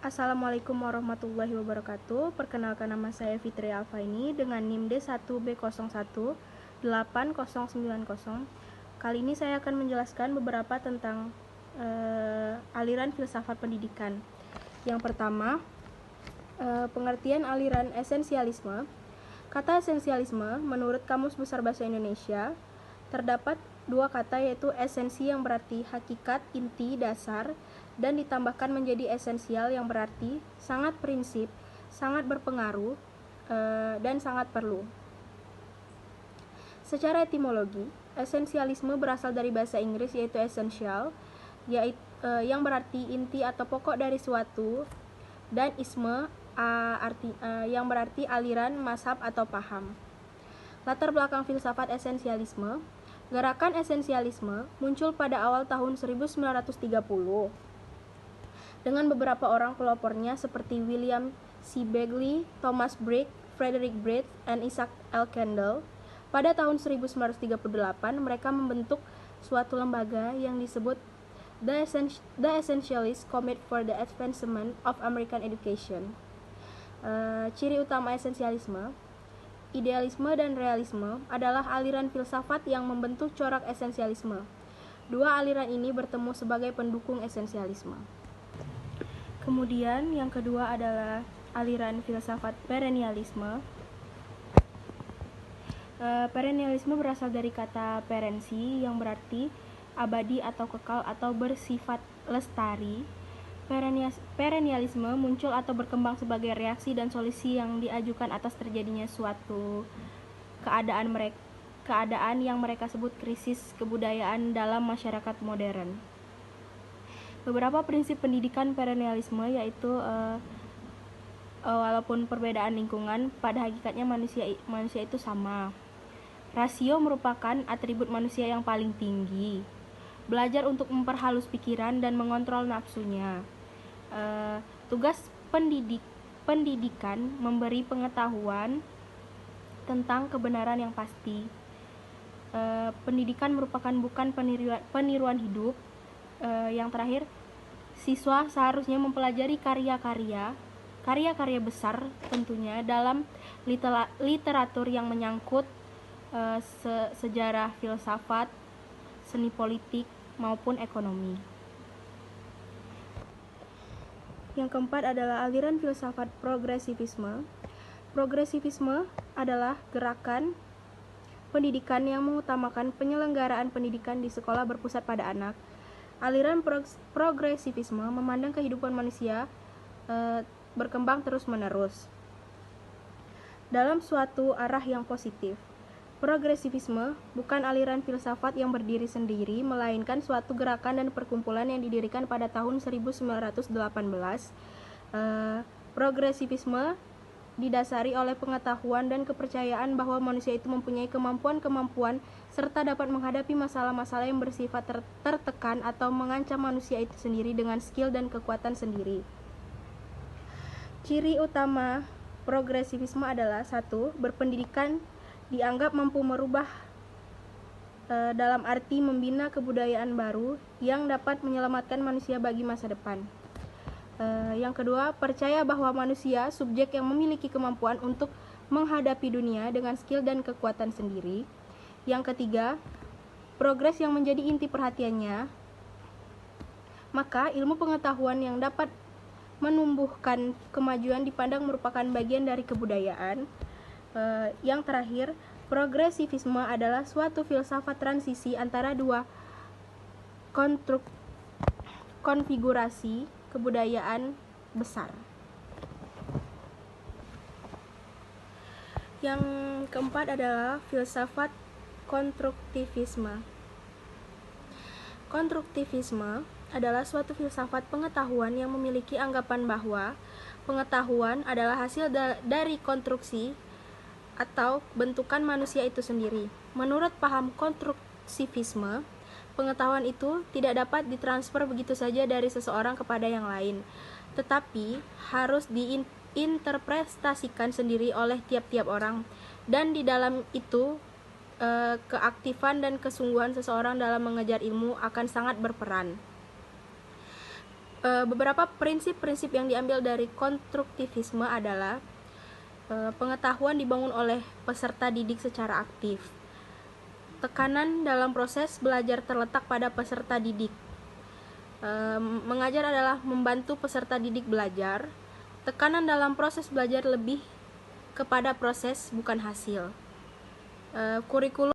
Assalamualaikum warahmatullahi wabarakatuh. Perkenalkan, nama saya Fitri Alfaini dengan NIM D1B018090. Kali ini saya akan menjelaskan beberapa tentang aliran filsafat pendidikan. Yang pertama, pengertian aliran esensialisme. Kata esensialisme menurut Kamus Besar Bahasa Indonesia terdapat dua kata, yaitu esensi yang berarti hakikat, inti, dasar, dan ditambahkan menjadi esensial yang berarti sangat prinsip, sangat berpengaruh, dan sangat perlu. Secara etimologi, esensialisme berasal dari bahasa Inggris yaitu essential, yang berarti inti atau pokok dari suatu, dan isme yang berarti aliran, mazhab, atau paham. Latar belakang filsafat esensialisme. Gerakan esensialisme muncul pada awal tahun 1930 dengan beberapa orang pelopornya seperti William C. Bagley, Thomas Briggs, Frederick Breed, dan Isaac L. Kendall. Pada tahun 1938 mereka membentuk suatu lembaga yang disebut The Essentialist Committee for the Advancement of American Education. Ciri utama esensialisme: idealisme dan realisme adalah aliran filsafat yang membentuk corak esensialisme. Dua aliran ini bertemu sebagai pendukung esensialisme. Kemudian yang kedua adalah aliran filsafat perennialisme. Perennialisme berasal dari kata perensi yang berarti abadi atau kekal atau bersifat lestari. Perennialisme muncul atau berkembang sebagai reaksi dan solusi yang diajukan atas terjadinya suatu keadaan yang mereka sebut krisis kebudayaan dalam masyarakat modern. Beberapa prinsip pendidikan perennialisme yaitu walaupun perbedaan lingkungan, pada hakikatnya manusia itu sama. Rasio merupakan atribut manusia yang paling tinggi. Belajar untuk memperhalus pikiran dan mengontrol nafsunya. Tugas pendidikan memberi pengetahuan tentang kebenaran yang pasti. Pendidikan merupakan bukan peniruan hidup. Yang terakhir, siswa seharusnya mempelajari karya-karya besar tentunya dalam literatur yang menyangkut sejarah, filsafat, seni politik, maupun ekonomi. Yang keempat adalah aliran filsafat progresivisme. Progresivisme adalah gerakan pendidikan yang mengutamakan penyelenggaraan pendidikan di sekolah berpusat pada anak. Aliran progresivisme memandang kehidupan manusia berkembang terus-menerus dalam suatu arah yang positif. Progresivisme bukan aliran filsafat yang berdiri sendiri, melainkan suatu gerakan dan perkumpulan yang didirikan pada tahun 1918. Progresivisme didasari oleh pengetahuan dan kepercayaan bahwa manusia itu mempunyai kemampuan serta dapat menghadapi masalah-masalah yang bersifat tertekan atau mengancam manusia itu sendiri dengan skill dan kekuatan sendiri. Ciri utama progresivisme adalah: 1. Berpendidikan dianggap mampu merubah dalam arti membina kebudayaan baru yang dapat menyelamatkan manusia bagi masa depan. Yang kedua, percaya bahwa manusia subjek yang memiliki kemampuan untuk menghadapi dunia dengan skill dan kekuatan sendiri. Yang ketiga, progres yang menjadi inti perhatiannya. Maka ilmu pengetahuan yang dapat menumbuhkan kemajuan dipandang merupakan bagian dari kebudayaan. Yang terakhir, progresivisme adalah suatu filsafat transisi antara dua konfigurasi kebudayaan besar. Yang keempat adalah filsafat konstruktivisme. Konstruktivisme adalah suatu filsafat pengetahuan yang memiliki anggapan bahwa pengetahuan adalah hasil dari konstruksi atau bentukan manusia itu sendiri. Menurut paham konstruktivisme, pengetahuan itu tidak dapat ditransfer begitu saja dari seseorang kepada yang lain, tetapi harus diinterpretasikan sendiri oleh tiap-tiap orang, dan di dalam itu keaktifan dan kesungguhan seseorang dalam mengejar ilmu akan sangat berperan. Beberapa prinsip-prinsip yang diambil dari konstruktivisme adalah pengetahuan dibangun oleh peserta didik secara aktif. Tekanan dalam proses belajar terletak pada peserta didik. Mengajar adalah membantu peserta didik belajar. Tekanan dalam proses belajar lebih kepada proses bukan hasil. Kurikulum